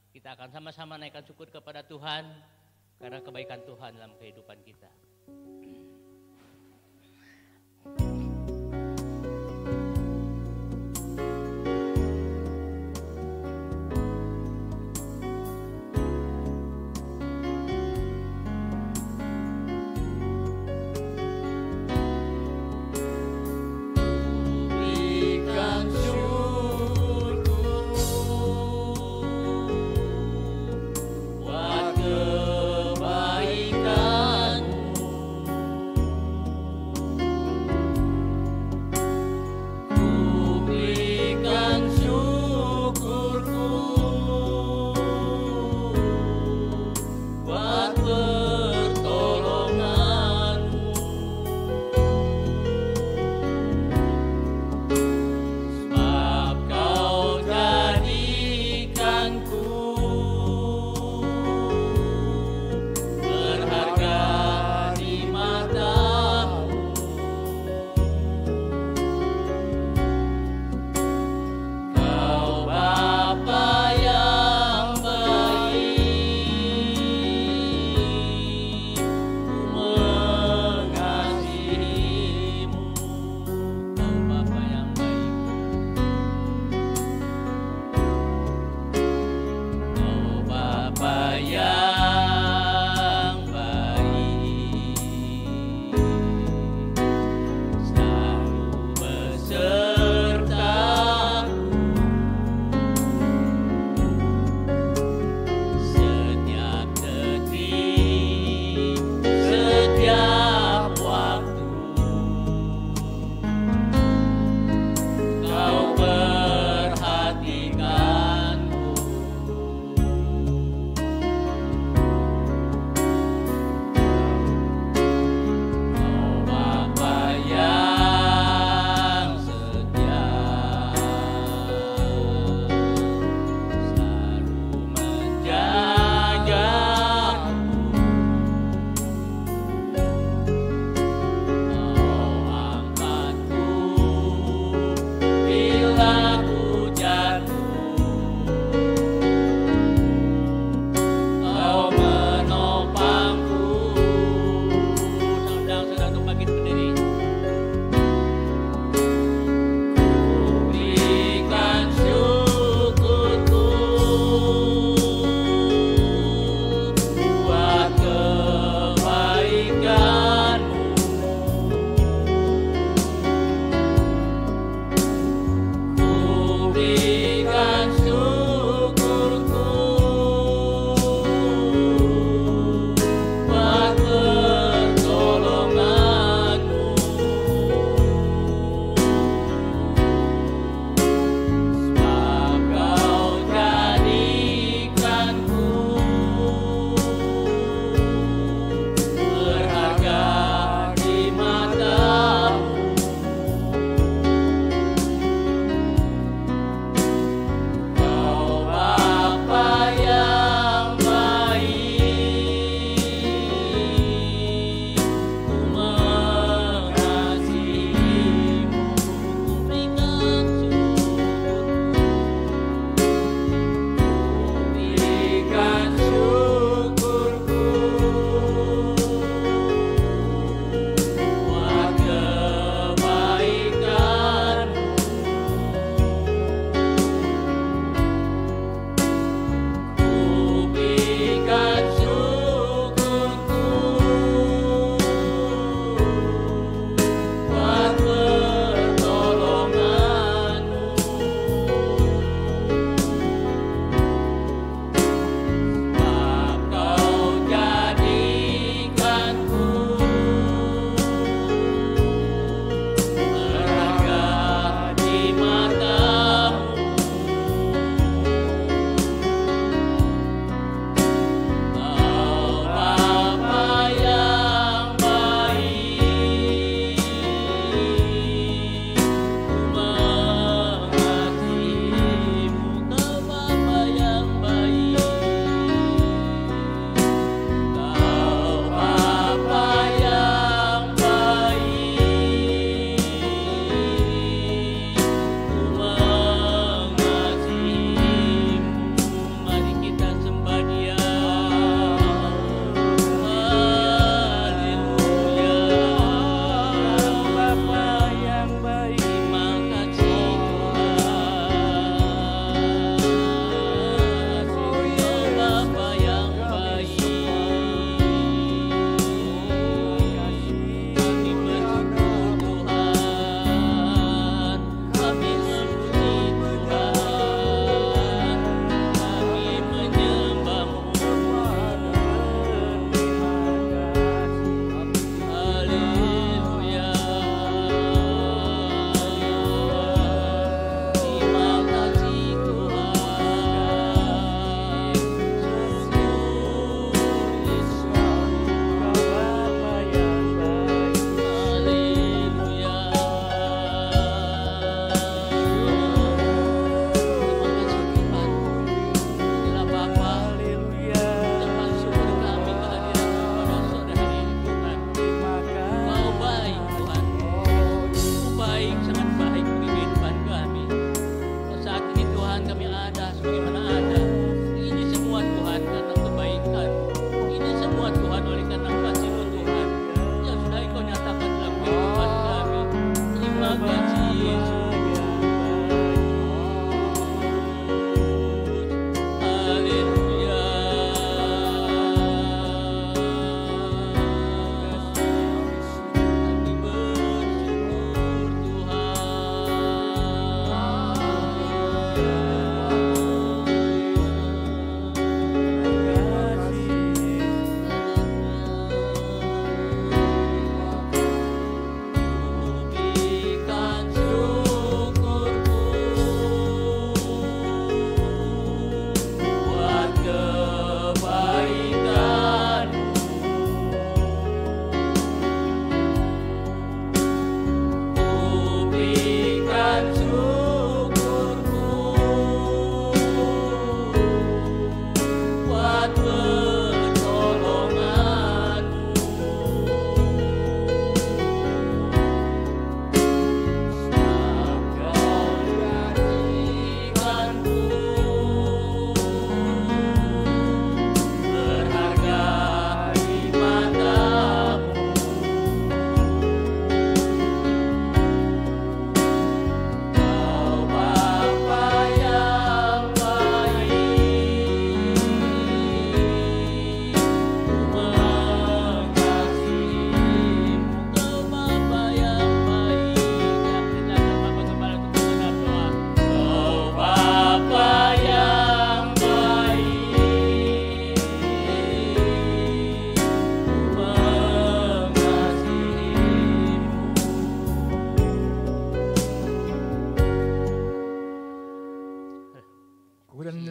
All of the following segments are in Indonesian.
Kita akan sama-sama naikkan syukur kepada Tuhan karena kebaikan Tuhan dalam kehidupan kita. Buat kebaikan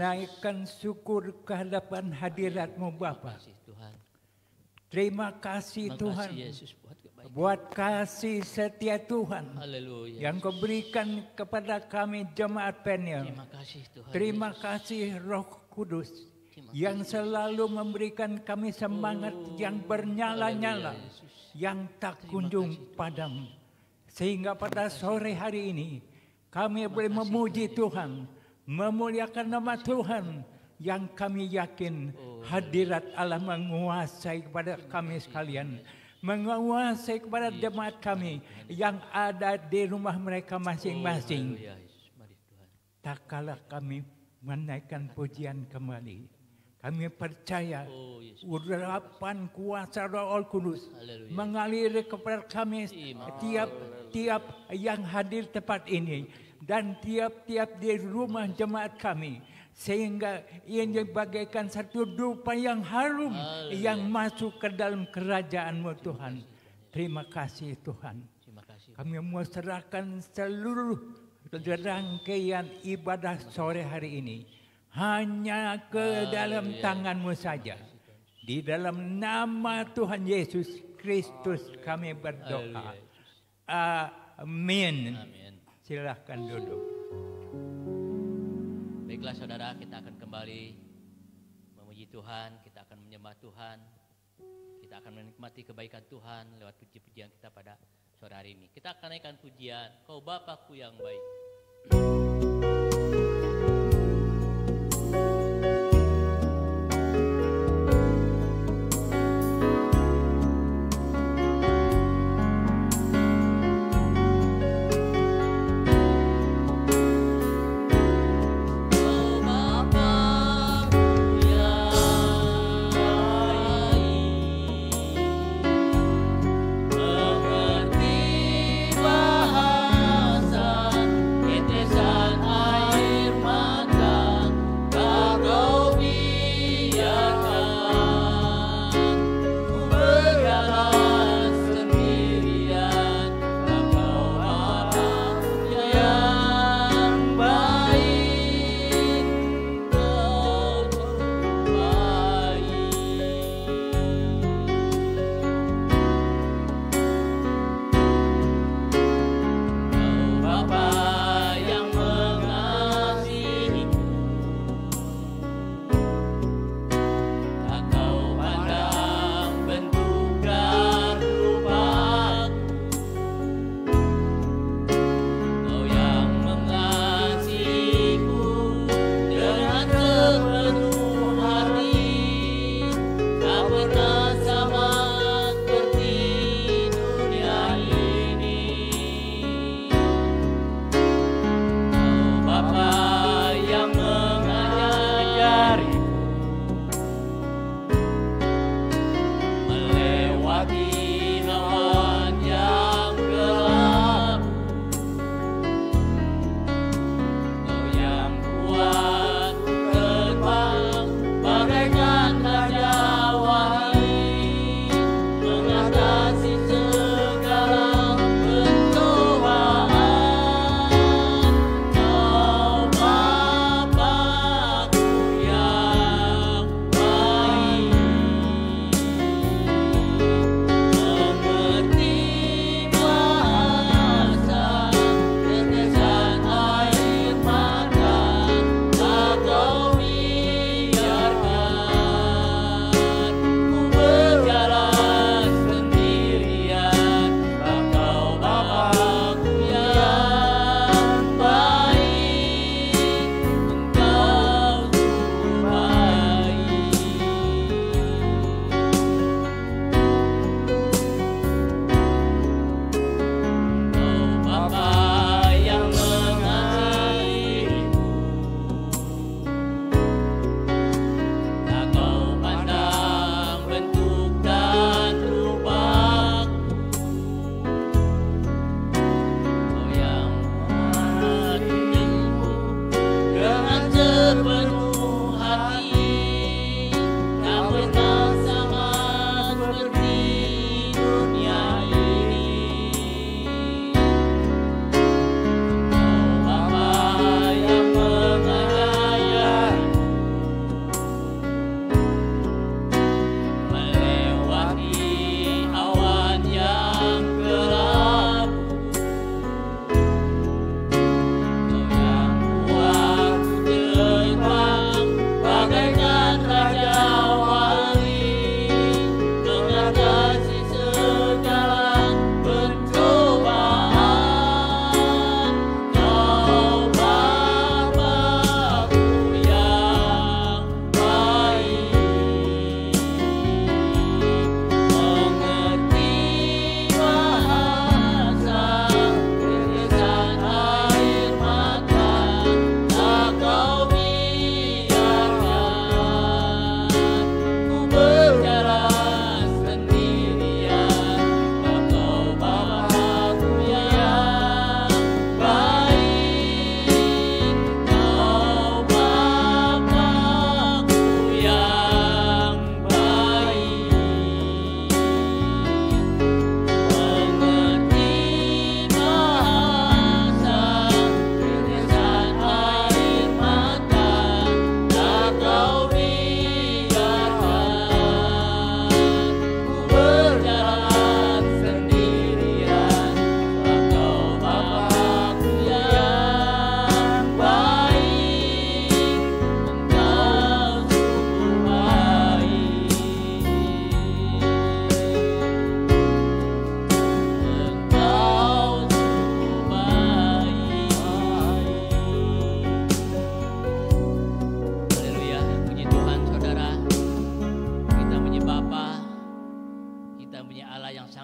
menaikkan syukur kehadapan hadirat-Mu Bapa. Kasih Tuhan. Terima kasih Terima Tuhan kasih Yesus buat kebaikan. buat kasih setia Tuhan Haleluya. yang Kau berikan kepada kami jemaat Peniel. Terima kasih Tuhan. Terima kasih Roh Kudus yang selalu memberikan kami semangat yang bernyala-nyala, yang tak kunjung padam. Sehingga pada sore hari ini kami boleh memuji Tuhan, memuliakan nama Tuhan, yang kami yakin hadirat Allah menguasai kepada kami sekalian, menguasai kepada jemaat kami yang ada di rumah mereka masing-masing. Haleluya, Yesus. Mari Tuhan. Tak kalah kami menaikkan pujian kembali, kami percaya Yesus. urapan kuasa Roh Kudus Haleluya. mengalir kepada kami tiap-tiap yang hadir tepat ini dan tiap-tiap di rumah jemaat kami, sehingga ini bagaikan satu dupa yang harum yang masuk ke dalam kerajaan-Mu Tuhan. Terima kasih Tuhan. Terima kasih. Kami mau serahkan seluruh rangkaian ibadah sore hari ini hanya ke dalam tangan-Mu saja. Di dalam nama Tuhan Yesus Kristus kami berdoa. Amin. Amin. Silahkan duduk. Baiklah saudara, kita akan kembali memuji Tuhan, kita akan menyembah Tuhan, kita akan menikmati kebaikan Tuhan lewat puji-pujian kita pada sore hari ini. Kita akan naikkan pujian, Kau Bapakku yang baik.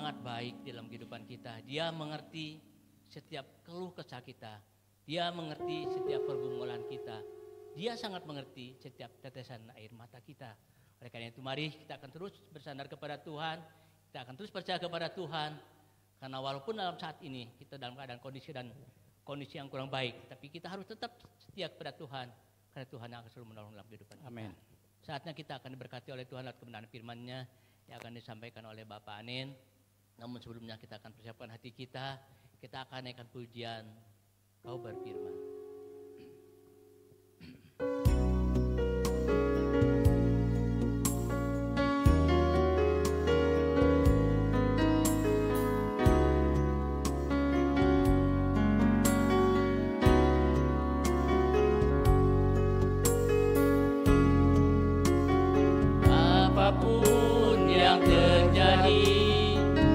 sangat baik dalam kehidupan kita. Dia mengerti setiap keluh kesah kita. Dia mengerti setiap pergumulan kita. Dia sangat mengerti setiap tetesan air mata kita. Oleh karena itu mari kita akan terus bersandar kepada Tuhan. Kita akan terus percaya kepada Tuhan. Karena walaupun dalam saat ini kita dalam keadaan kondisi yang kurang baik, tapi kita harus tetap setia kepada Tuhan. Karena Tuhan yang akan selalu menolong dalam kehidupan kita. Amin. Saatnya kita akan diberkati oleh Tuhan lewat kebenaran firman-Nya yang akan disampaikan oleh Bapak Anin. Namun sebelumnya kita akan persiapkan hati kita. Kita akan naikkan pujian Kau berfirman. Apapun yang terjadi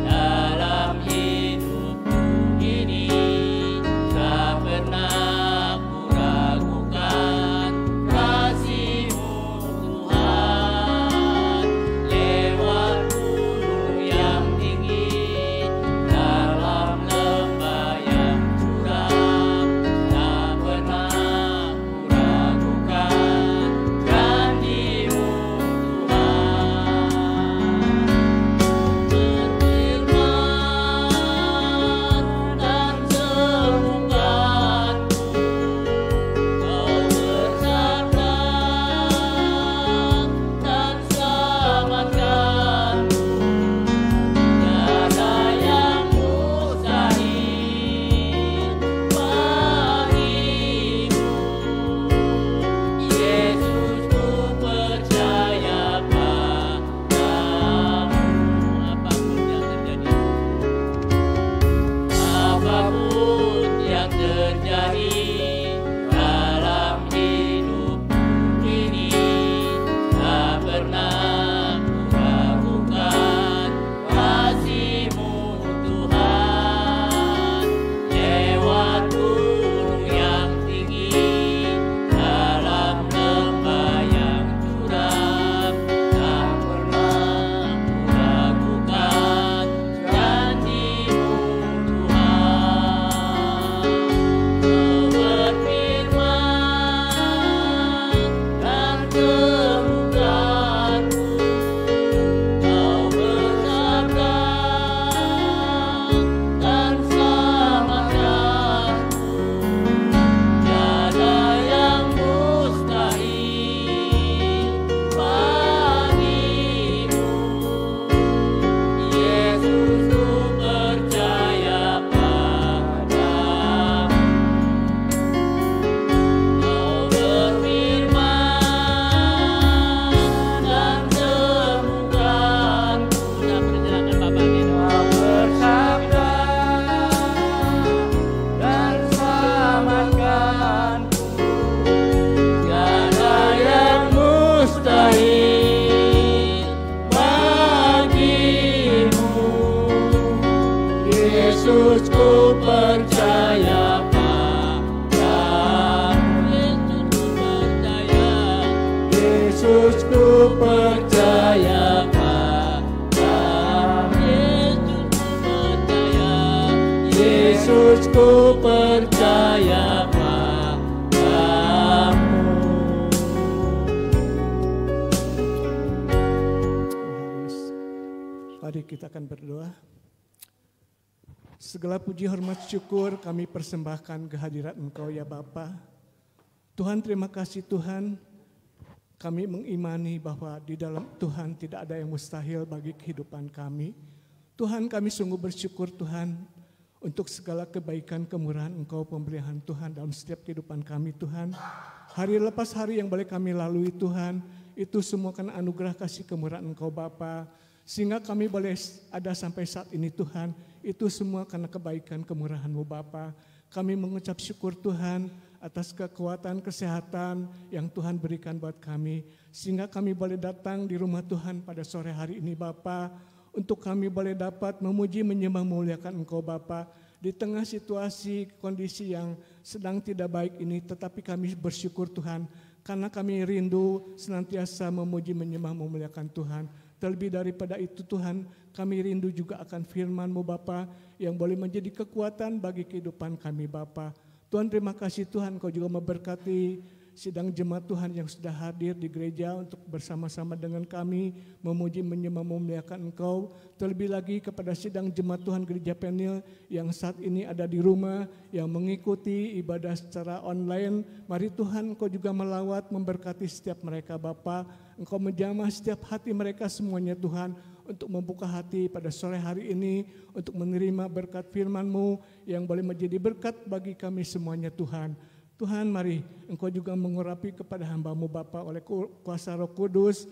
dalam hidupku ini, tak pernah ku ragukan kasih-Mu Tuhan. Lewat gunung yang tinggi, dalam lembah yang curam, tak pernah ku ragukan janji-Mu Yesus ku percaya padamu, Yesus ku percaya padamu, Yesus ku percaya padamu. Mari kita akan berdoa. Segala puji, hormat, syukur kami persembahkan kehadirat Engkau ya Bapa. Tuhan, terima kasih Tuhan. Kami mengimani bahwa di dalam Tuhan tidak ada yang mustahil bagi kehidupan kami. Tuhan, kami sungguh bersyukur Tuhan untuk segala kebaikan kemurahan Engkau, pemberian Tuhan dalam setiap kehidupan kami Tuhan. Hari lepas hari yang boleh kami lalui Tuhan, itu semua karena anugerah kasih kemurahan Engkau Bapa. Sehingga kami boleh ada sampai saat ini Tuhan, itu semua karena kebaikan kemurahan-Mu Bapa. Kami mengucap syukur Tuhan atas kekuatan kesehatan yang Tuhan berikan buat kami. Sehingga kami boleh datang di rumah Tuhan pada sore hari ini Bapa. Untuk kami boleh dapat memuji, menyembah, memuliakan Engkau Bapa. Di tengah situasi kondisi yang sedang tidak baik ini, tetapi kami bersyukur Tuhan. Karena kami rindu senantiasa memuji, menyembah, memuliakan Tuhan. Terlebih daripada itu Tuhan, kami rindu juga akan firman-Mu Bapa yang boleh menjadi kekuatan bagi kehidupan kami Bapa. Tuhan, terima kasih Tuhan, Kau juga memberkati sidang jemaat Tuhan yang sudah hadir di gereja untuk bersama-sama dengan kami memuji, menyembah, memuliakan Engkau. Terlebih lagi kepada sidang jemaat Tuhan Gereja Penil yang saat ini ada di rumah, yang mengikuti ibadah secara online. Mari Tuhan, Engkau juga melawat, memberkati setiap mereka Bapa. Engkau menjamah setiap hati mereka semuanya Tuhan, untuk membuka hati pada sore hari ini, untuk menerima berkat firman-Mu yang boleh menjadi berkat bagi kami semuanya Tuhan. Tuhan, mari Engkau juga mengurapi kepada hamba-Mu Bapa oleh kuasa Roh Kudus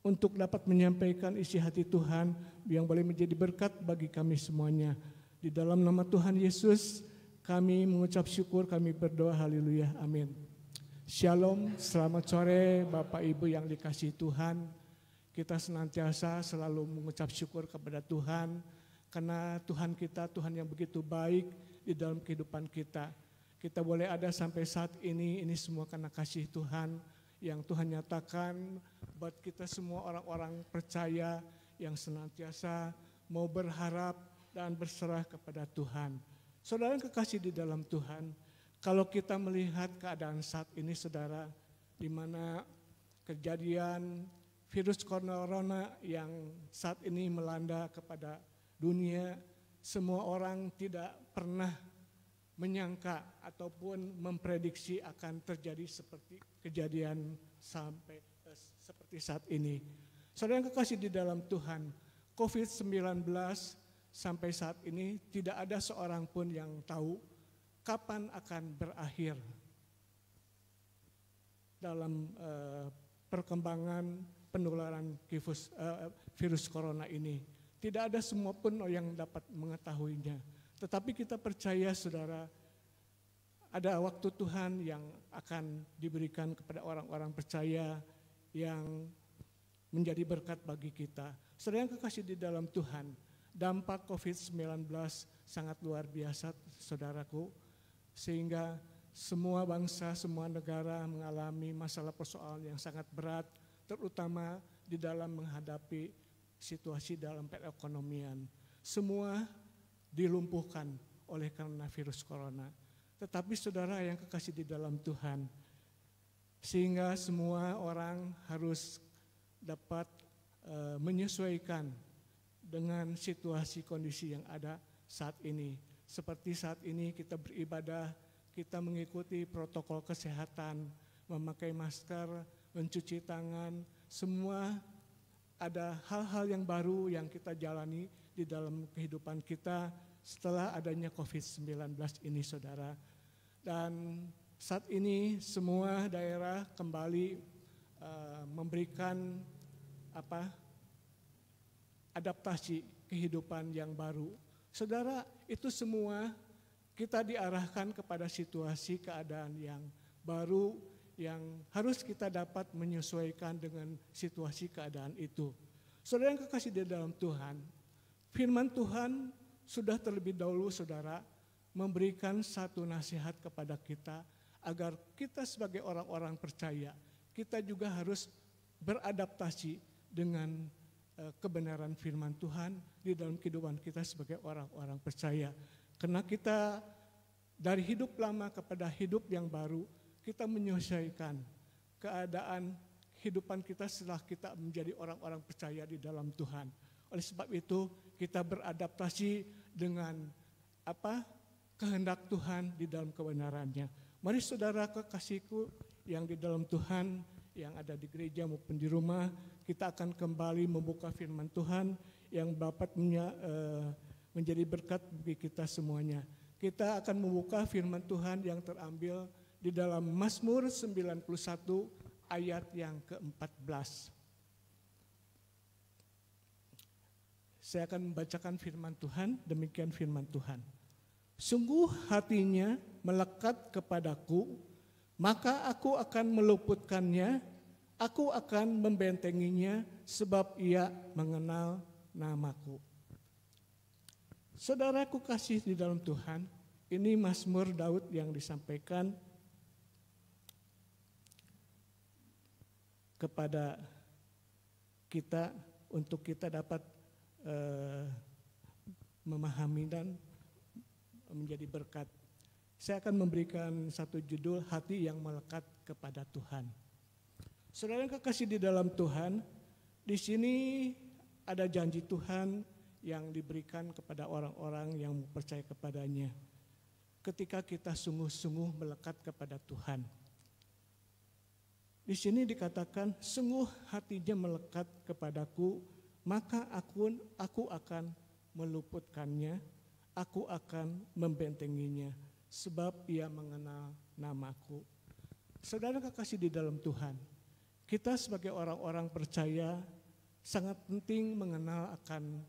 untuk dapat menyampaikan isi hati Tuhan yang boleh menjadi berkat bagi kami semuanya. Di dalam nama Tuhan Yesus kami mengucap syukur, kami berdoa, haleluya, amin. Shalom, selamat sore Bapak Ibu yang dikasihi Tuhan. Kita senantiasa selalu mengucap syukur kepada Tuhan karena Tuhan kita, Tuhan yang begitu baik di dalam kehidupan kita. Kita boleh ada sampai saat ini semua karena kasih Tuhan yang Tuhan nyatakan buat kita semua orang-orang percaya yang senantiasa mau berharap dan berserah kepada Tuhan. Saudara yang kekasih di dalam Tuhan, kalau kita melihat keadaan saat ini saudara, di mana kejadian virus corona yang saat ini melanda kepada dunia, semua orang tidak pernah menyangka ataupun memprediksi akan terjadi seperti kejadian seperti saat ini. Saudara yang kekasih di dalam Tuhan, COVID-19 sampai saat ini tidak ada seorang pun yang tahu kapan akan berakhir dalam perkembangan penularan virus corona ini. Tidak ada semua pun yang dapat mengetahuinya. Tetapi kita percaya saudara, ada waktu Tuhan yang akan diberikan kepada orang-orang percaya yang menjadi berkat bagi kita. Saudara yang kekasih di dalam Tuhan, dampak COVID-19 sangat luar biasa saudaraku, sehingga semua bangsa, semua negara mengalami masalah persoalan yang sangat berat, terutama di dalam menghadapi situasi dalam perekonomian. Semua dilumpuhkan oleh karena virus corona. Tetapi saudara yang kekasih di dalam Tuhan, sehingga semua orang harus dapat menyesuaikan dengan situasi kondisi yang ada saat ini. Seperti saat ini kita beribadah, kita mengikuti protokol kesehatan, memakai masker, mencuci tangan, semua ada hal-hal yang baru yang kita jalani di dalam kehidupan kita setelah adanya COVID-19 ini saudara. Dan saat ini semua daerah kembali memberikan adaptasi kehidupan yang baru. Saudara, itu semua kita diarahkan kepada situasi keadaan yang baru yang harus kita dapat menyesuaikan dengan situasi keadaan itu. Saudara yang kekasih di dalam Tuhan, firman Tuhan sudah terlebih dahulu saudara memberikan satu nasihat kepada kita agar kita sebagai orang-orang percaya, kita juga harus beradaptasi dengan kebenaran firman Tuhan di dalam kehidupan kita sebagai orang-orang percaya. Karena kita dari hidup lama kepada hidup yang baru, kita menyesuaikan keadaan kehidupan kita setelah kita menjadi orang-orang percaya di dalam Tuhan. Oleh sebab itu kita beradaptasi dengan kehendak Tuhan di dalam kebenarannya. Mari saudara kekasihku yang di dalam Tuhan, yang ada di gereja maupun di rumah, kita akan kembali membuka firman Tuhan yang dapat menjadi berkat bagi kita semuanya. Kita akan membuka firman Tuhan yang terambil di dalam Mazmur 91 ayat yang ke-14. Saya akan membacakan firman Tuhan, demikian firman Tuhan. Sungguh hatinya melekat kepadaku, maka aku akan meluputkannya, aku akan membentenginya sebab ia mengenal namaku. Saudaraku kasih di dalam Tuhan, ini Mazmur Daud yang disampaikan kepada kita untuk kita dapat memahami dan menjadi berkat. Saya akan memberikan satu judul, hati yang melekat kepada Tuhan. Saudara yang kekasih di dalam Tuhan, di sini ada janji Tuhan yang diberikan kepada orang-orang yang percaya kepadanya. Ketika kita sungguh-sungguh melekat kepada Tuhan. Di sini dikatakan, sungguh hatinya melekat kepadaku, maka aku akan meluputkannya, aku akan membentenginya, sebab ia mengenal namaku. Saudara kekasih di dalam Tuhan, kita sebagai orang-orang percaya sangat penting mengenal akan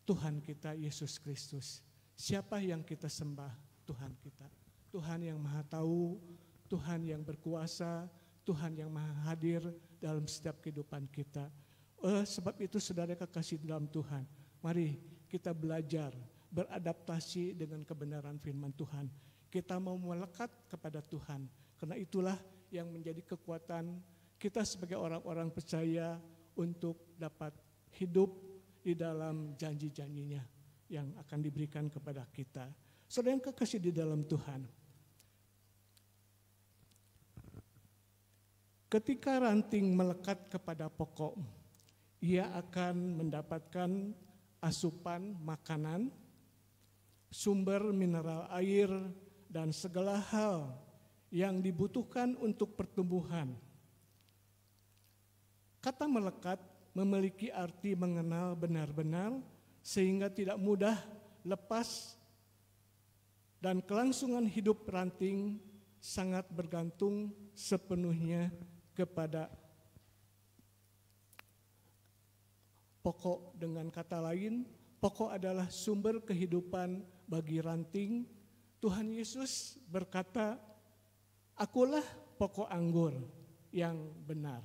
Tuhan kita Yesus Kristus. Siapa yang kita sembah? Tuhan kita. Tuhan yang maha tahu, Tuhan yang berkuasa, Tuhan yang maha hadir dalam setiap kehidupan kita. Sebab itu saudara kekasih dalam Tuhan, mari kita belajar beradaptasi dengan kebenaran firman Tuhan. Kita mau melekat kepada Tuhan, karena itulah yang menjadi kekuatan kita sebagai orang-orang percaya untuk dapat hidup di dalam janji-janjinya yang akan diberikan kepada kita. Saudara yang kekasih di dalam Tuhan, ketika ranting melekat kepada pokok, ia akan mendapatkan asupan makanan, sumber mineral air, dan segala hal yang dibutuhkan untuk pertumbuhan. Kata melekat memiliki arti mengenal benar-benar sehingga tidak mudah lepas, dan kelangsungan hidup ranting sangat bergantung sepenuhnya kepada pokok. Dengan kata lain, pokok adalah sumber kehidupan bagi ranting. Tuhan Yesus berkata, akulah pokok anggur yang benar.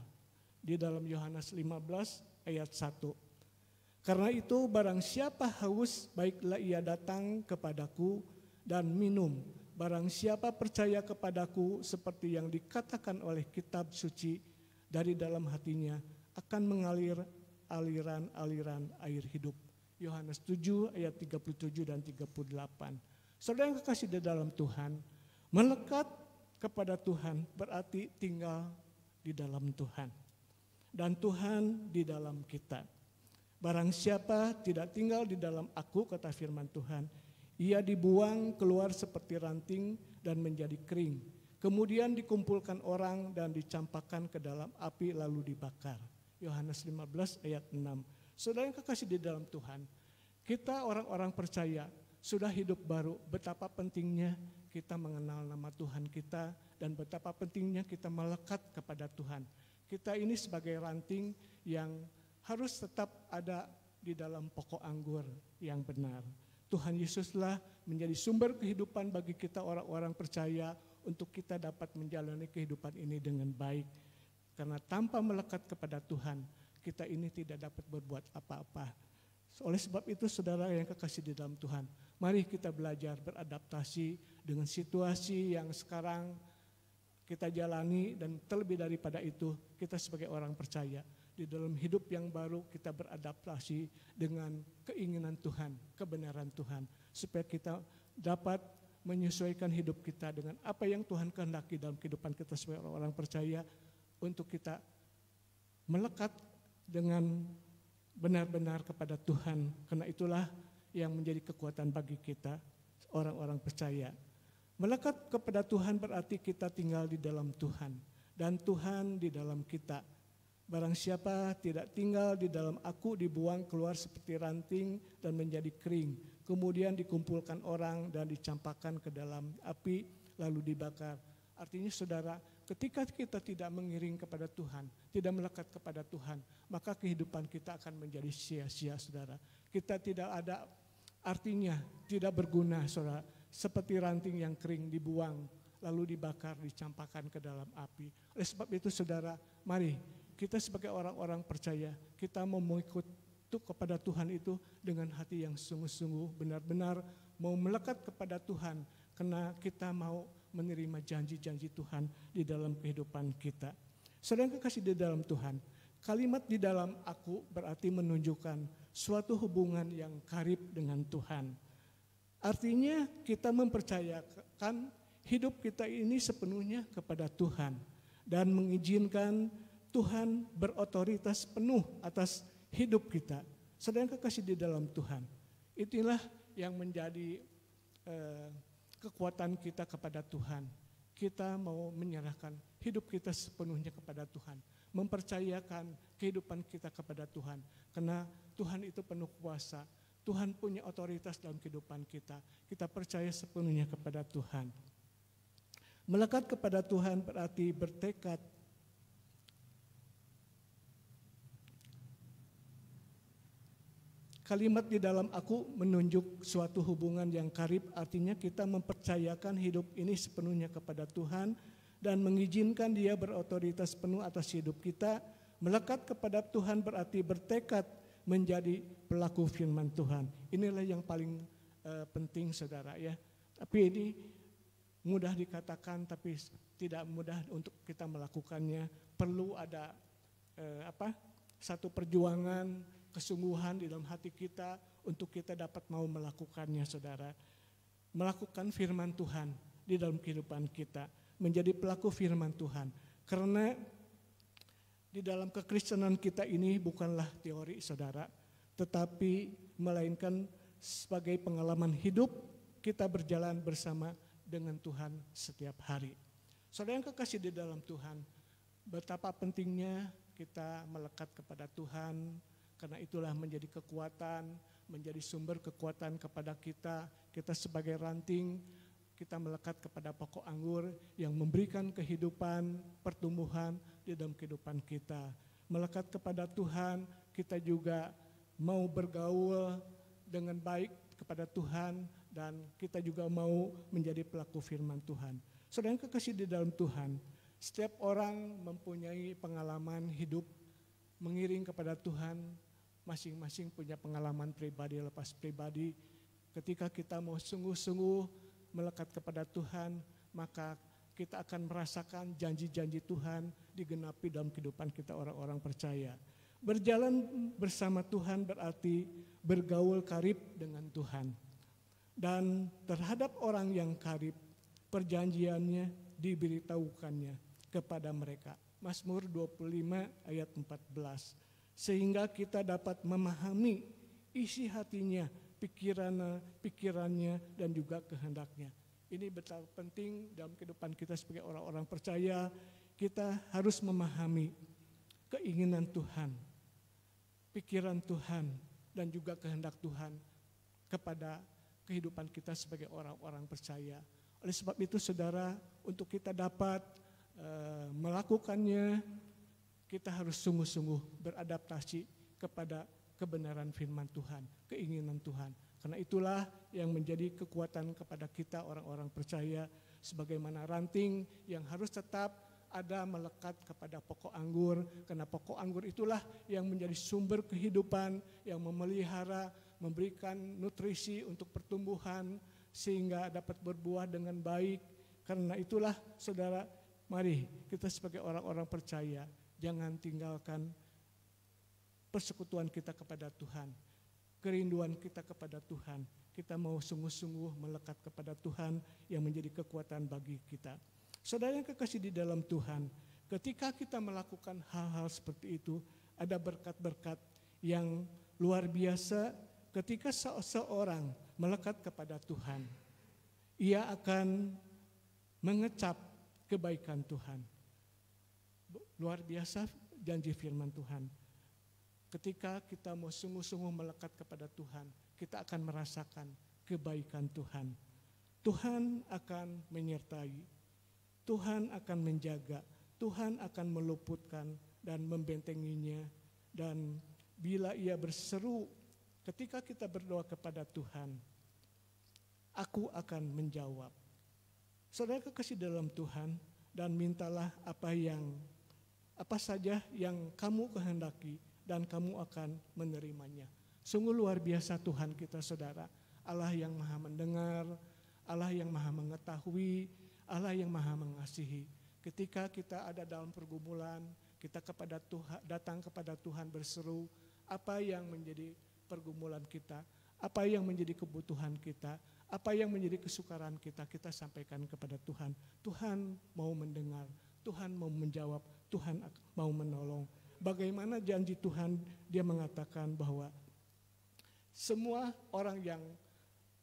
Di dalam Yohanes 15 ayat 1. Karena itu barang siapa haus, baiklah ia datang kepadaku dan minum. Barang siapa percaya kepadaku, seperti yang dikatakan oleh kitab suci, dari dalam hatinya akan mengalir aliran-aliran air hidup. Yohanes 7 ayat 37 dan 38. Saudara yang kekasih di dalam Tuhan, melekat kepada Tuhan berarti tinggal di dalam Tuhan. Dan Tuhan di dalam kita. Barang siapa tidak tinggal di dalam aku, kata firman Tuhan, ia dibuang keluar seperti ranting dan menjadi kering. Kemudian dikumpulkan orang dan dicampakkan ke dalam api lalu dibakar. Yohanes 15 ayat 6. Saudara yang kekasih di dalam Tuhan, kita orang-orang percaya sudah hidup baru. Betapa pentingnya kita mengenal nama Tuhan kita dan betapa pentingnya kita melekat kepada Tuhan. Kita ini sebagai ranting yang harus tetap ada di dalam pokok anggur yang benar. Tuhan Yesuslah menjadi sumber kehidupan bagi kita orang-orang percaya untuk kita dapat menjalani kehidupan ini dengan baik. Karena tanpa melekat kepada Tuhan, kita ini tidak dapat berbuat apa-apa. Oleh sebab itu saudara yang kekasih di dalam Tuhan, mari kita belajar beradaptasi dengan situasi yang sekarang kita jalani, dan terlebih daripada itu kita sebagai orang percaya di dalam hidup yang baru kita beradaptasi dengan keinginan Tuhan, kebenaran Tuhan, supaya kita dapat menyesuaikan hidup kita dengan apa yang Tuhan kehendaki dalam kehidupan kita sebagai orang percaya, untuk kita melekat dengan benar-benar kepada Tuhan. Karena itulah yang menjadi kekuatan bagi kita orang-orang percaya. Melekat kepada Tuhan berarti kita tinggal di dalam Tuhan dan Tuhan di dalam kita. Barang siapa tidak tinggal di dalam aku, dibuang keluar seperti ranting dan menjadi kering. Kemudian dikumpulkan orang dan dicampakkan ke dalam api lalu dibakar. Artinya saudara, ketika kita tidak mengiring kepada Tuhan, tidak melekat kepada Tuhan, maka kehidupan kita akan menjadi sia-sia saudara. Kita tidak ada artinya, tidak berguna saudara. Seperti ranting yang kering dibuang, lalu dibakar, dicampakkan ke dalam api. Oleh sebab itu saudara, mari kita sebagai orang-orang percaya, kita mau mengikut kepada Tuhan itu dengan hati yang sungguh-sungguh, benar-benar mau melekat kepada Tuhan, karena kita mau menerima janji-janji Tuhan di dalam kehidupan kita. Saudara yang kekasih di dalam Tuhan, Kalimat di dalam aku berarti menunjukkan suatu hubungan yang karib dengan Tuhan. Artinya kita mempercayakan hidup kita ini sepenuhnya kepada Tuhan dan mengizinkan Tuhan berotoritas penuh atas hidup kita. Sedang kekasih di dalam Tuhan. Itulah yang menjadi kekuatan kita kepada Tuhan. Kita mau menyerahkan hidup kita sepenuhnya kepada Tuhan. Mempercayakan kehidupan kita kepada Tuhan. Karena Tuhan itu penuh kuasa. Tuhan punya otoritas dalam kehidupan kita. Kita percaya sepenuhnya kepada Tuhan. Melekat kepada Tuhan berarti bertekad. Kalimat di dalam aku menunjuk suatu hubungan yang karib, artinya kita mempercayakan hidup ini sepenuhnya kepada Tuhan dan mengizinkan Dia berotoritas penuh atas hidup kita. Melekat kepada Tuhan berarti bertekad menjadi pelaku firman Tuhan. Inilah yang paling penting saudara ya. Tapi ini mudah dikatakan tapi tidak mudah untuk kita melakukannya. Perlu ada satu perjuangan, kesungguhan di dalam hati kita untuk kita dapat mau melakukannya saudara. Melakukan firman Tuhan di dalam kehidupan kita. Menjadi pelaku firman Tuhan. Karena di dalam kekristenan kita ini bukanlah teori saudara. Tetapi melainkan sebagai pengalaman hidup kita berjalan bersama dengan Tuhan setiap hari. Saudara yang kekasih di dalam Tuhan, betapa pentingnya kita melekat kepada Tuhan, karena itulah menjadi kekuatan, menjadi sumber kekuatan kepada kita. Kita sebagai ranting, kita melekat kepada pokok anggur yang memberikan kehidupan, pertumbuhan di dalam kehidupan kita. Melekat kepada Tuhan, kita juga mau bergaul dengan baik kepada Tuhan dan kita juga mau menjadi pelaku firman Tuhan. Saudara yang kekasih di dalam Tuhan, setiap orang mempunyai pengalaman hidup mengiring kepada Tuhan, masing-masing punya pengalaman pribadi lepas pribadi. Ketika kita mau sungguh-sungguh melekat kepada Tuhan, maka kita akan merasakan janji-janji Tuhan digenapi dalam kehidupan kita orang-orang percaya. Berjalan bersama Tuhan berarti bergaul karib dengan Tuhan. Dan terhadap orang yang karib, perjanjiannya diberitahukannya kepada mereka. Mazmur 25 ayat 14. Sehingga kita dapat memahami isi hatinya, pikirannya dan juga kehendaknya. Ini betapa penting dalam kehidupan kita sebagai orang-orang percaya. Kita harus memahami keinginan Tuhan, pikiran Tuhan dan juga kehendak Tuhan kepada kehidupan kita sebagai orang-orang percaya. Oleh sebab itu saudara, untuk kita dapat melakukannya, kita harus sungguh-sungguh beradaptasi kepada kebenaran firman Tuhan, keinginan Tuhan. Karena itulah yang menjadi kekuatan kepada kita orang-orang percaya, sebagaimana ranting yang harus tetap ada melekat kepada pokok anggur, karena pokok anggur itulah yang menjadi sumber kehidupan, yang memelihara, memberikan nutrisi untuk pertumbuhan sehingga dapat berbuah dengan baik. Karena itulah saudara, mari kita sebagai orang-orang percaya jangan tinggalkan persekutuan kita kepada Tuhan, kerinduan kita kepada Tuhan. Kita mau sungguh-sungguh melekat kepada Tuhan yang menjadi kekuatan bagi kita. Saudara yang kekasih di dalam Tuhan, ketika kita melakukan hal-hal seperti itu, ada berkat-berkat yang luar biasa ketika seseorang melekat kepada Tuhan. Ia akan mengecap kebaikan Tuhan. Luar biasa janji firman Tuhan. Ketika kita mau sungguh-sungguh melekat kepada Tuhan, kita akan merasakan kebaikan Tuhan. Tuhan akan menyertai, Tuhan akan menjaga, Tuhan akan meluputkan dan membentenginya. Dan bila ia berseru, ketika kita berdoa kepada Tuhan, aku akan menjawab. Saudara kekasih dalam Tuhan, dan mintalah apa saja yang kamu kehendaki, dan kamu akan menerimanya. Sungguh luar biasa Tuhan kita saudara. Allah yang maha mendengar, Allah yang maha mengetahui, Allah yang maha mengasihi. Ketika kita ada dalam pergumulan, Kita datang kepada Tuhan berseru apa yang menjadi pergumulan kita, apa yang menjadi kebutuhan kita, apa yang menjadi kesukaran kita, kita sampaikan kepada Tuhan. Tuhan mau mendengar, Tuhan mau menjawab, Tuhan mau menolong. Bagaimana janji Tuhan, Dia mengatakan bahwa semua orang yang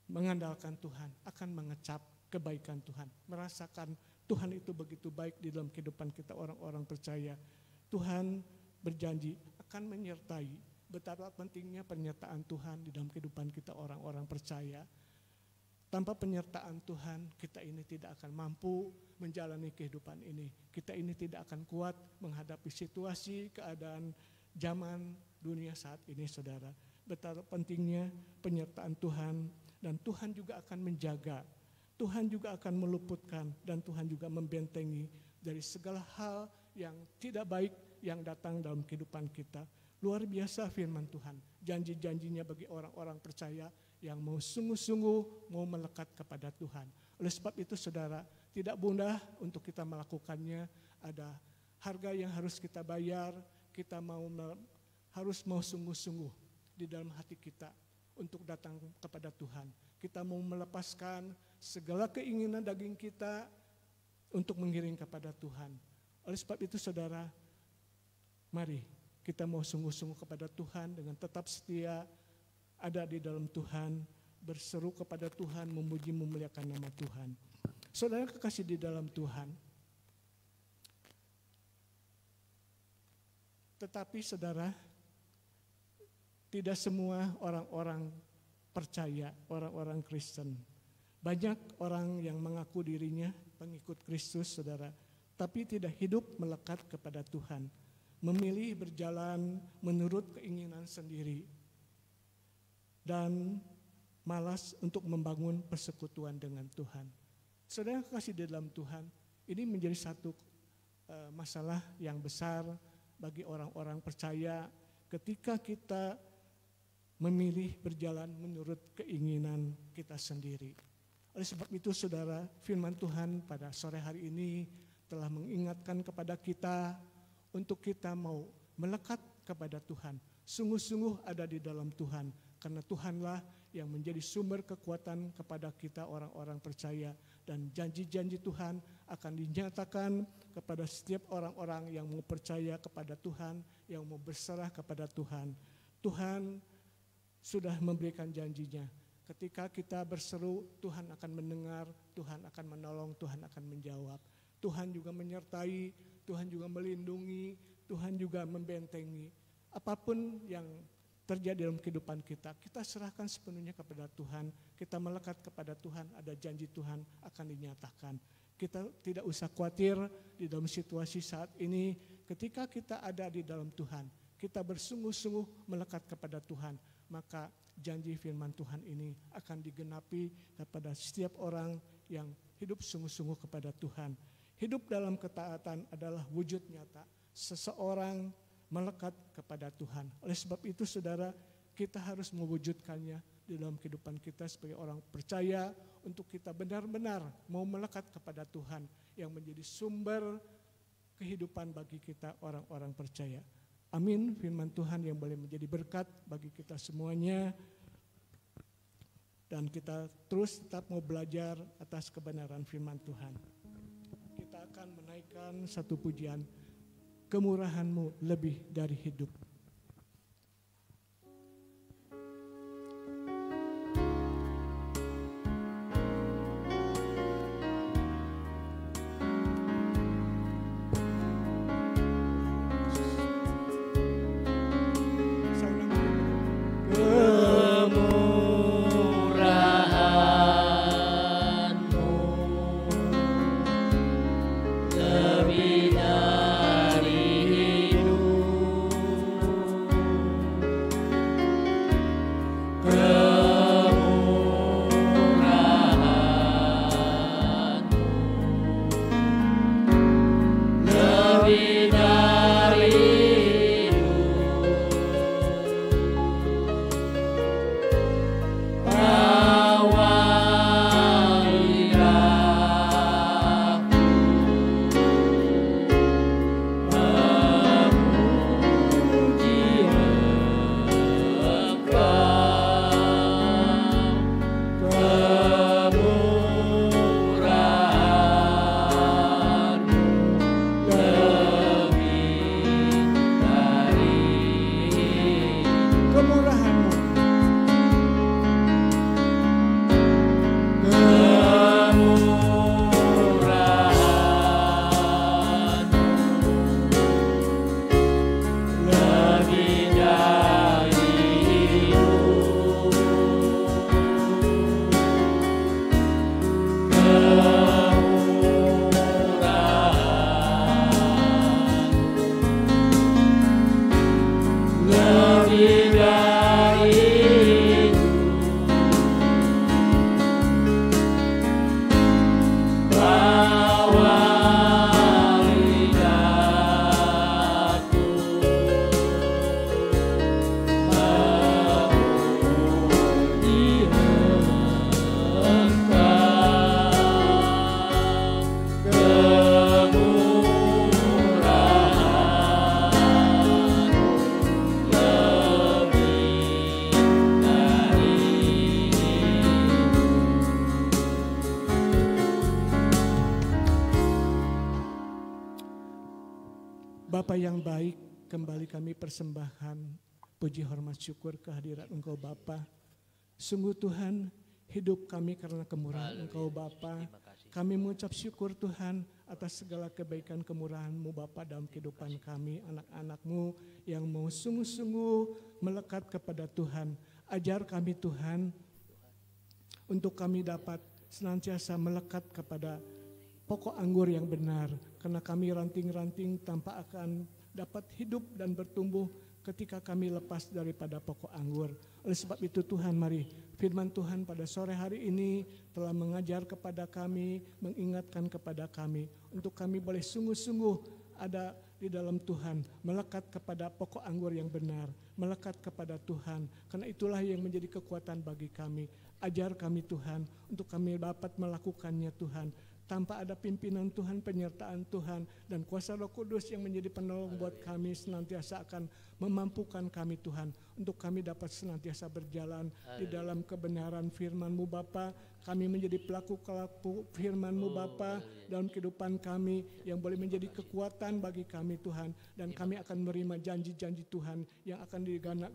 mengandalkan Tuhan akan mengecap kebaikan Tuhan, merasakan Tuhan itu begitu baik di dalam kehidupan kita orang-orang percaya. Tuhan berjanji akan menyertai. Betapa pentingnya penyertaan Tuhan di dalam kehidupan kita orang-orang percaya. Tanpa penyertaan Tuhan, kita ini tidak akan mampu menjalani kehidupan ini. Kita ini tidak akan kuat menghadapi situasi, keadaan zaman dunia saat ini, saudara. Betapa pentingnya penyertaan Tuhan, dan Tuhan juga akan menjaga. Tuhan juga akan meluputkan, dan Tuhan juga membentengi dari segala hal yang tidak baik yang datang dalam kehidupan kita. Luar biasa firman Tuhan, janji-janjinya bagi orang-orang percaya yang mau sungguh-sungguh mau melekat kepada Tuhan. Oleh sebab itu saudara, tidak mudah untuk kita melakukannya. Ada harga yang harus kita bayar, kita harus mau sungguh-sungguh di dalam hati kita untuk datang kepada Tuhan. Kita mau melepaskan segala keinginan daging kita untuk mengiring kepada Tuhan. Oleh sebab itu saudara, mari kita mau sungguh-sungguh kepada Tuhan dengan tetap setia ada di dalam Tuhan, berseru kepada Tuhan, memuji memuliakan nama Tuhan. Saudara kekasih di dalam Tuhan, tetapi saudara, tidak semua orang-orang percaya, orang-orang Kristen. Banyak orang yang mengaku dirinya pengikut Kristus, saudara, tapi tidak hidup melekat kepada Tuhan, memilih berjalan menurut keinginan sendiri, dan malas untuk membangun persekutuan dengan Tuhan. Saudara kasih di dalam Tuhan, ini menjadi satu masalah yang besar bagi orang-orang percaya ketika kita memilih berjalan menurut keinginan kita sendiri. Oleh sebab itu saudara, firman Tuhan pada sore hari ini telah mengingatkan kepada kita untuk kita mau melekat kepada Tuhan, sungguh-sungguh ada di dalam Tuhan, karena Tuhanlah yang menjadi sumber kekuatan kepada kita orang-orang percaya, dan janji-janji Tuhan akan dinyatakan kepada setiap orang-orang yang mau percaya kepada Tuhan, yang mau berserah kepada Tuhan. Tuhan sudah memberikan janjinya. Ketika kita berseru, Tuhan akan mendengar, Tuhan akan menolong, Tuhan akan menjawab. Tuhan juga menyertai, Tuhan juga melindungi, Tuhan juga membentengi. Apapun yang terjadi dalam kehidupan kita, kita serahkan sepenuhnya kepada Tuhan. Kita melekat kepada Tuhan, ada janji Tuhan akan dinyatakan. Kita tidak usah khawatir di dalam situasi saat ini. Ketika kita ada di dalam Tuhan, kita bersungguh-sungguh melekat kepada Tuhan, maka janji firman Tuhan ini akan digenapi kepada setiap orang yang hidup sungguh-sungguh kepada Tuhan. Hidup dalam ketaatan adalah wujud nyata seseorang melekat kepada Tuhan. Oleh sebab itu saudara, kita harus mewujudkannya di dalam kehidupan kita sebagai orang percaya, untuk kita benar-benar mau melekat kepada Tuhan yang menjadi sumber kehidupan bagi kita orang-orang percaya. Amin, firman Tuhan yang boleh menjadi berkat bagi kita semuanya. Dan kita terus tetap mau belajar atas kebenaran firman Tuhan. Kita akan menaikkan satu pujian, kemurahan-Mu lebih dari hidup. Lebih dari hidup. Bapa yang baik, kembali kami persembahkan puji hormat syukur kehadirat Engkau Bapa. Sungguh Tuhan, hidup kami karena kemurahan Engkau Bapa. Kami mengucap syukur Tuhan atas segala kebaikan kemurahan-Mu Bapa dalam kehidupan kami, anak-anak-Mu yang mau sungguh-sungguh melekat kepada Tuhan. Ajar kami Tuhan untuk kami dapat senantiasa melekat kepada pokok anggur yang benar, karena kami ranting-ranting tanpa akan dapat hidup dan bertumbuh ketika kami lepas daripada pokok anggur. Oleh sebab itu Tuhan, mari firman Tuhan pada sore hari ini telah mengajar kepada kami, mengingatkan kepada kami untuk kami boleh sungguh-sungguh ada di dalam Tuhan, melekat kepada pokok anggur yang benar, melekat kepada Tuhan, karena itulah yang menjadi kekuatan bagi kami. Ajar kami Tuhan untuk kami dapat melakukannya Tuhan, tanpa ada pimpinan Tuhan, penyertaan Tuhan, dan kuasa Roh Kudus yang menjadi penolong buat kami senantiasa akan memampukan kami Tuhan, untuk kami dapat senantiasa berjalan di dalam kebenaran firman-Mu Bapa. Kami menjadi pelaku-pelaku firman-Mu Bapa dalam kehidupan kami yang boleh menjadi kekuatan bagi kami Tuhan, dan kami akan menerima janji-janji Tuhan yang akan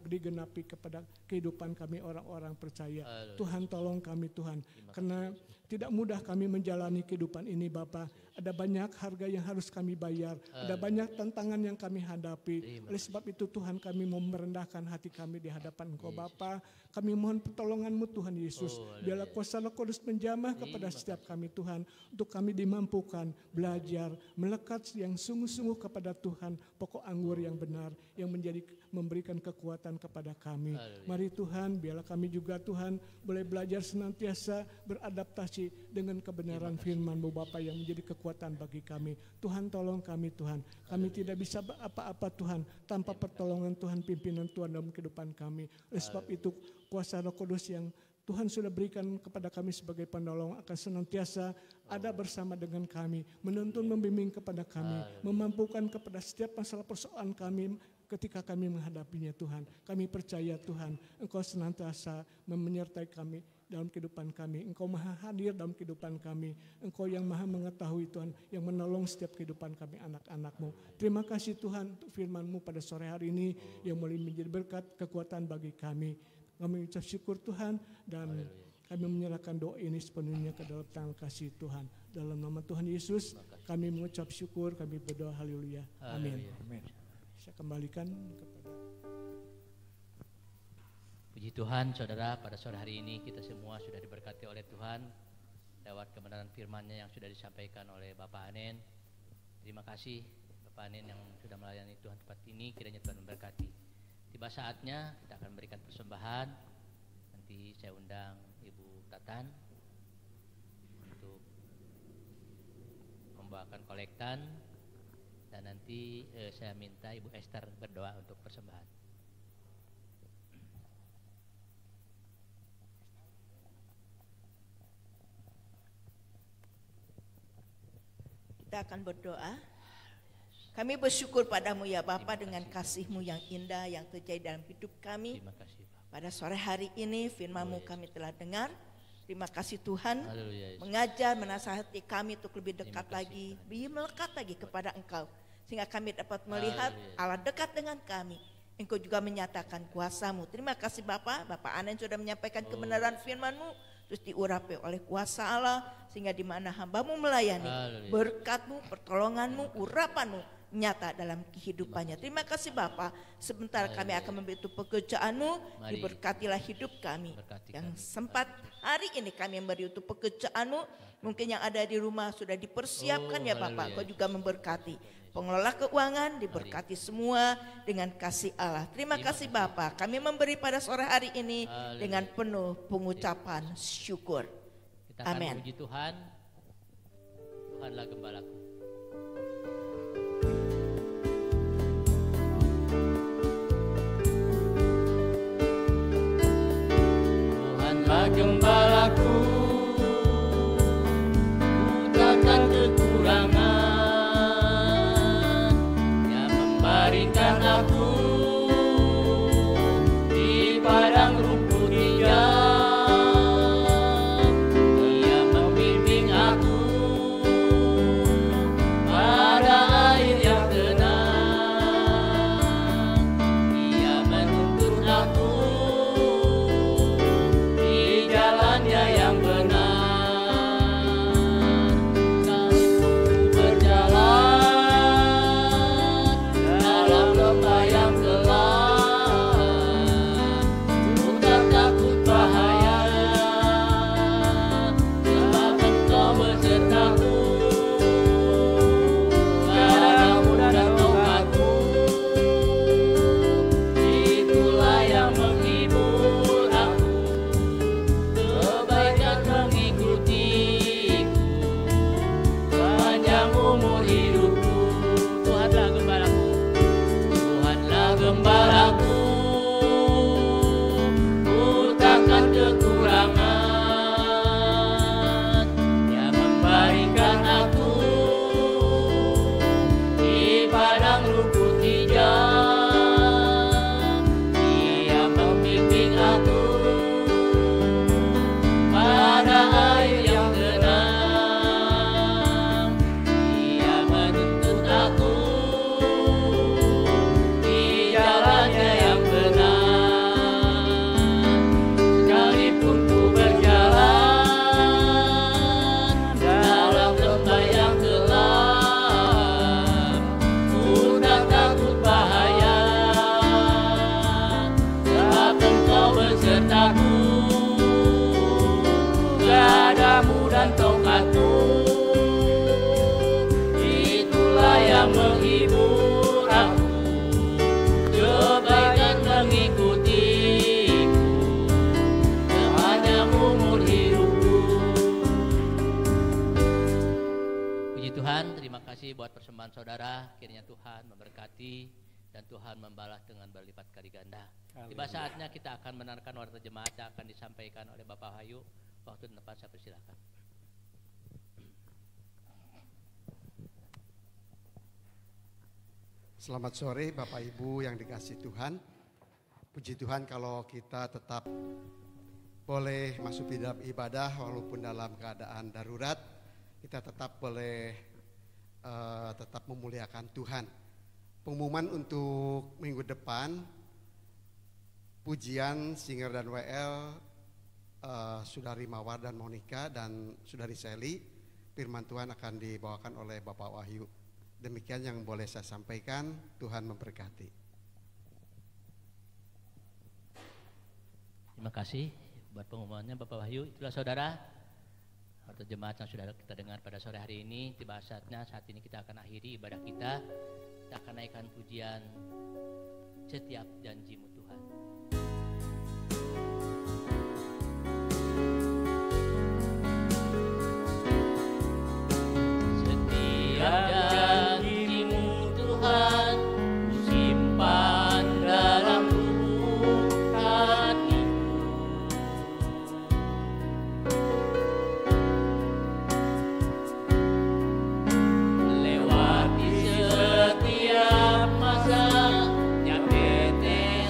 digenapi kepada kehidupan kami orang-orang percaya. Tuhan tolong kami Tuhan, karena tidak mudah kami menjalani kehidupan ini Bapa. Ada banyak harga yang harus kami bayar, ada banyak tantangan yang kami hadapi. Oleh sebab itu Tuhan, kami mau merendahkan hati kami di hadapan Engkau Bapa. Kami mohon pertolongan-Mu Tuhan Yesus. Biarlah kuasa Roh Kudus menjamah kepada setiap kami Tuhan, untuk kami dimampukan belajar, melekat yang sungguh-sungguh kepada Tuhan, pokok anggur yang benar, yang memberikan kekuatan kepada kami. Mari Tuhan, biarlah kami juga Tuhan boleh belajar senantiasa beradaptasi dengan kebenaran firman-Mu Bapa yang menjadi kekuatan bagi kami. Tuhan tolong kami Tuhan. Kami tidak bisa apa-apa Tuhan tanpa pertolongan Tuhan, pimpinan Tuhan dalam kehidupan kami. Oleh sebab itu kuasa Roh Kudus yang Tuhan sudah berikan kepada kami sebagai penolong akan senantiasa ada bersama dengan kami, menuntun membimbing kepada kami, memampukan kepada setiap masalah persoalan kami ketika kami menghadapinya Tuhan. Kami percaya Tuhan, Engkau senantiasa menyertai kami dalam kehidupan kami. Engkau maha hadir dalam kehidupan kami. Engkau yang maha mengetahui Tuhan, yang menolong setiap kehidupan kami anak-anak-Mu. Terima kasih Tuhan untuk firman-Mu pada sore hari ini yang boleh menjadi berkat kekuatan bagi kami. Kami ucap syukur Tuhan, dan kami menyerahkan doa ini sepenuhnya ke dalam tangan kasih Tuhan. Dalam nama Tuhan Yesus kami mengucap syukur, kami berdoa haleluya. Amin. Saya kembalikan kepada puji Tuhan, saudara, pada sore hari ini kita semua sudah diberkati oleh Tuhan lewat kebenaran firman-Nya yang sudah disampaikan oleh Bapak Anen. Terima kasih Bapak Anen yang sudah melayani Tuhan tempat ini, kiranya Tuhan memberkati. Tiba saatnya kita akan memberikan persembahan. Nanti saya undang Ibu Tatan untuk membawakan kolektan, dan nanti saya minta Ibu Esther berdoa untuk persembahan. Kita akan berdoa. Kami bersyukur padamu ya Bapa dengan kasih-Mu yang indah yang terjadi dalam hidup kami. Terima kasih, Pak. Pada sore hari ini firman-Mu kami telah dengar. Terima kasih Tuhan, Haleluya, Yesus. mengajar, menasihati kami untuk lebih dekat lagi, lebih melekat lagi kepada Engkau. Sehingga kami dapat melihat Allah dekat dengan kami. Engkau juga menyatakan kuasa-Mu. Terima kasih Bapak Anen sudah menyampaikan kebenaran firman-Mu, terus diurapi oleh kuasa Allah, sehingga di mana hamba-Mu melayani, berkat-Mu, pertolongan-Mu, urapan-Mu nyata dalam kehidupannya. Terima kasih Bapa. Sebentar kami akan membantu pekerjaan-Mu, diberkatilah hidup kami. Yang sempat hari ini kami memberi untuk pekerjaan-Mu, mungkin yang ada di rumah sudah dipersiapkan ya Bapak, Kau juga memberkati. pengelola keuangan diberkati semua dengan kasih Allah. Terima kasih Bapa, kami memberi pada sore hari ini dengan penuh pengucapan syukur. Kita akan Amin. puji Tuhan. Tuhanlah gembalaku. Tuhanlah gembalaku, ku takkan kekurangan. Dia membaringkan aku di padang rumput hijau. Dia membimbing aku pada air yang tenang. Dia menuntun aku di jalannya yang benar. Sekalipun ku berjalan dalam lembah yang gelap, ku tak takut bahaya, sebab Engkau besertaku. Gadamu dan tongkatmu, itulah yang menghibur aku. Kebaikan mengikutiku sepanjang umur hidupku. Tuhanlah gembalaku, Tuhanlah gembalaku, ku takkan kekurangan. Dia membaringkan aku di padang rumput hijau. Dia membimbing aku pada air yang tenang. Dia menuntun aku di jalannya yang benar. Sekalipun ku berjalan dalam lembah yang gelap, ku tak takut bahaya, sebab Engkau besertaku. Gadamu dan tongkatmu, itulah yang menghibur aku. Kebaikan mengikutiku sepanjang umur hidupku. Puji Tuhan, terima kasih buat persembahan saudara. Kiranya Tuhan memberkati dan Tuhan membalas dengan berlipat kali ganda. Tiba saatnya kita akan mendengarkan warta jemaat yang akan disampaikan oleh Bapak Wahyu. Waktu dan tempat saya persilakan. Selamat sore Bapak Ibu yang dikasihi Tuhan. Puji Tuhan kalau kita tetap boleh masuk di dalam ibadah walaupun dalam keadaan darurat. Kita tetap boleh tetap memuliakan Tuhan. Pengumuman untuk minggu depan, pujian Singer dan WL, Saudari Mawar dan Monica dan Saudari Sally, firman Tuhan akan dibawakan oleh Bapak Wahyu. Demikian yang boleh saya sampaikan. Tuhan memberkati. Terima kasih buat pengumumannya Bapak Wahyu. Itulah saudara, atau jemaat yang sudah kita dengar pada sore hari ini. Tiba saatnya saat ini kita akan akhiri ibadah kita. Kita akan naikkan pujian Setiap Janjimu Tuhan. Setiap janjimu Tuhan, ku simpan dalam lubuk hatiku. Melewati setiap masa yang teteh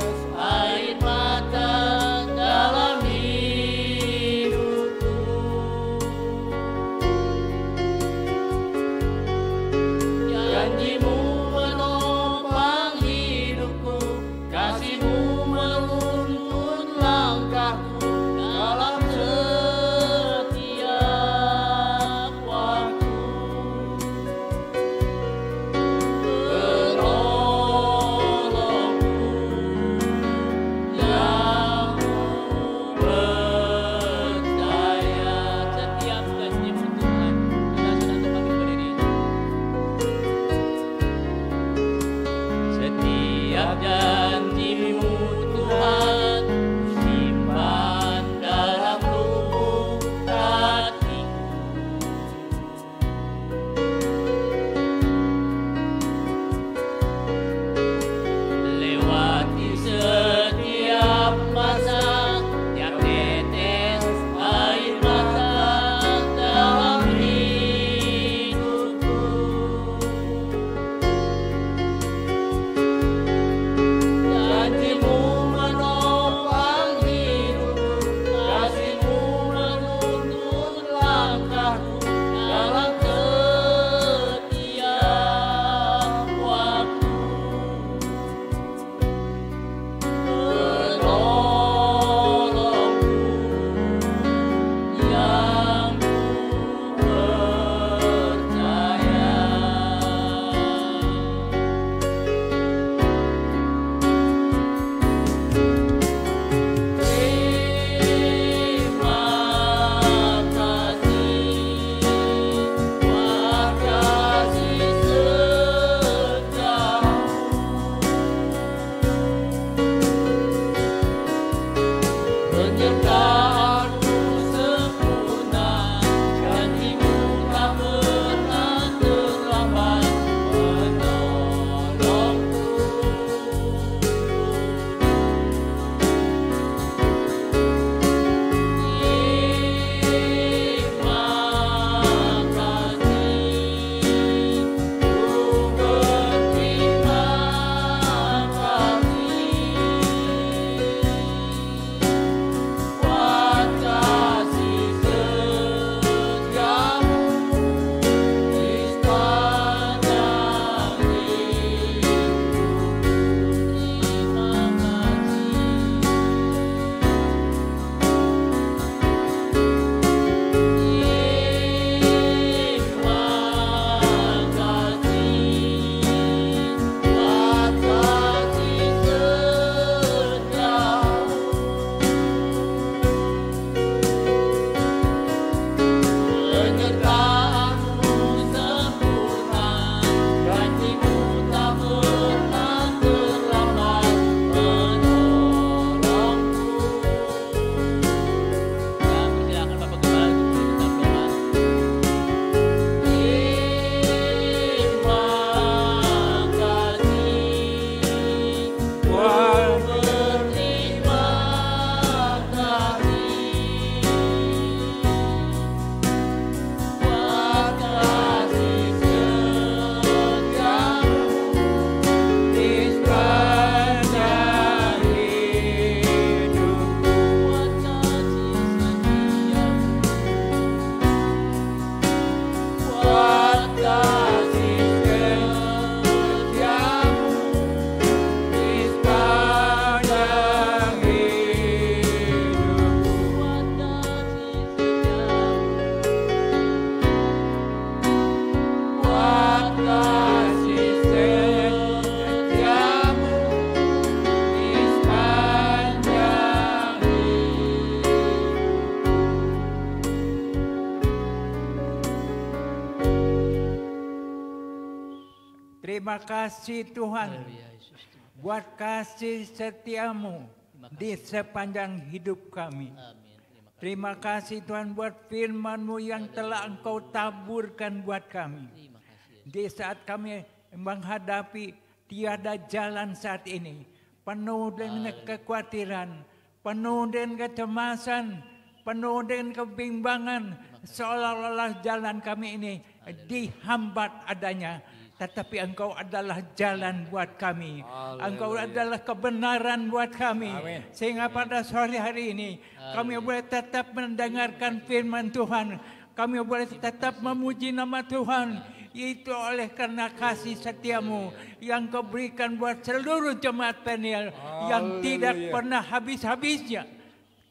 Terima kasih Tuhan buat kasih setiamu di sepanjang hidup kami. Terima kasih Tuhan buat firman-Mu yang telah Engkau taburkan buat kami. Di saat kami menghadapi tiada jalan saat ini, penuh dengan kekhawatiran, penuh dengan kecemasan, penuh dengan kebimbangan, seolah-olah jalan kami ini dihambat adanya. Tetapi Engkau adalah jalan buat kami. Engkau adalah kebenaran buat kami. Amin. Sehingga pada sore hari ini kami boleh tetap mendengarkan firman Tuhan. Kami boleh tetap memuji nama Tuhan. Itu oleh karena kasih setiamu yang Kau berikan buat seluruh jemaat Peniel yang tidak pernah habis-habisnya.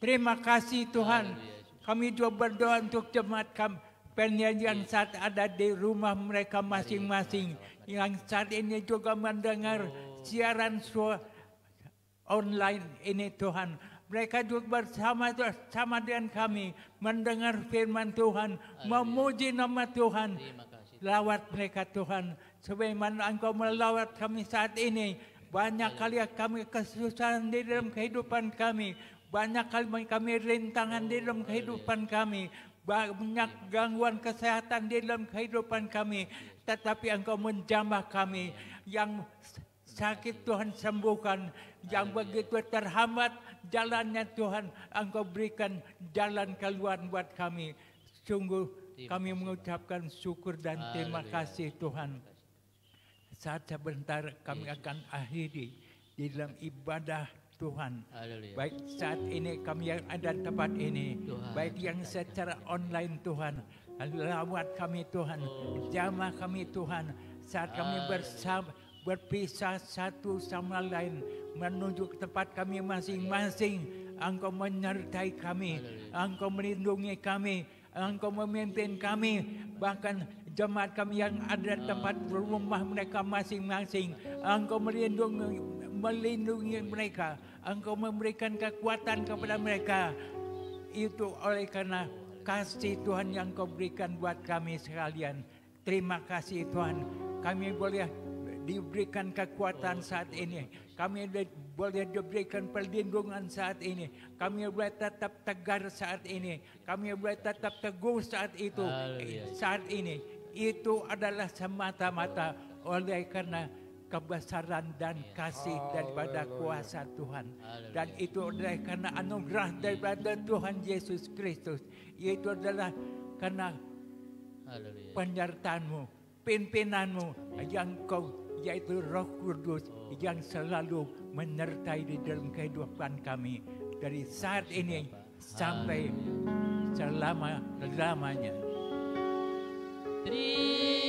Terima kasih Tuhan. Kami juga berdoa untuk jemaat kami Peniel yang saat ada di rumah mereka masing-masing, yang saat ini juga mendengar siaran online ini Tuhan. Mereka juga bersama dengan kami mendengar firman Tuhan, memuji nama Tuhan. Lawat mereka Tuhan, sebagaimana Engkau melawat kami saat ini. Banyak kali kami kesusahan di dalam kehidupan kami, banyak kali kami rintangan di dalam kehidupan kami, banyak gangguan kesehatan di dalam kehidupan kami, tetapi Engkau menjamah kami. Yang sakit Tuhan sembuhkan, yang begitu terhambat jalannya Tuhan, Engkau berikan jalan keluar buat kami. Sungguh kami mengucapkan syukur dan terima kasih Tuhan. Saat sebentar kami akan akhiri di dalam ibadah Tuhan. Baik saat ini kami yang ada di tempat ini, baik yang secara online Tuhan, lawat kami Tuhan, jamah kami Tuhan, saat kami bersama berpisah satu sama lain menuju ke tempat kami masing-masing. Engkau menyertai kami, Engkau melindungi kami, Engkau memimpin kami, bahkan jemaat kami yang ada di tempat rumah mereka masing-masing, Engkau melindungi mereka, Engkau memberikan kekuatan kepada mereka. Itu oleh karena kasih Tuhan yang Kau berikan buat kami sekalian. Terima kasih Tuhan, kami boleh diberikan kekuatan saat ini. Kami boleh diberikan perlindungan saat ini. Kami boleh tetap tegar saat ini. Kami boleh tetap teguh saat itu. Saat ini. Itu adalah semata-mata oleh karena kebesaran dan kasih daripada kuasa Tuhan. Dan itu adalah karena anugerah daripada Tuhan Yesus Kristus. Itu adalah karena penyertaan-Mu, pimpinanmu yang kau, yaitu Roh Kudus yang selalu menyertai di dalam kehidupan kami dari saat ini sampai selama-lamanya. Terima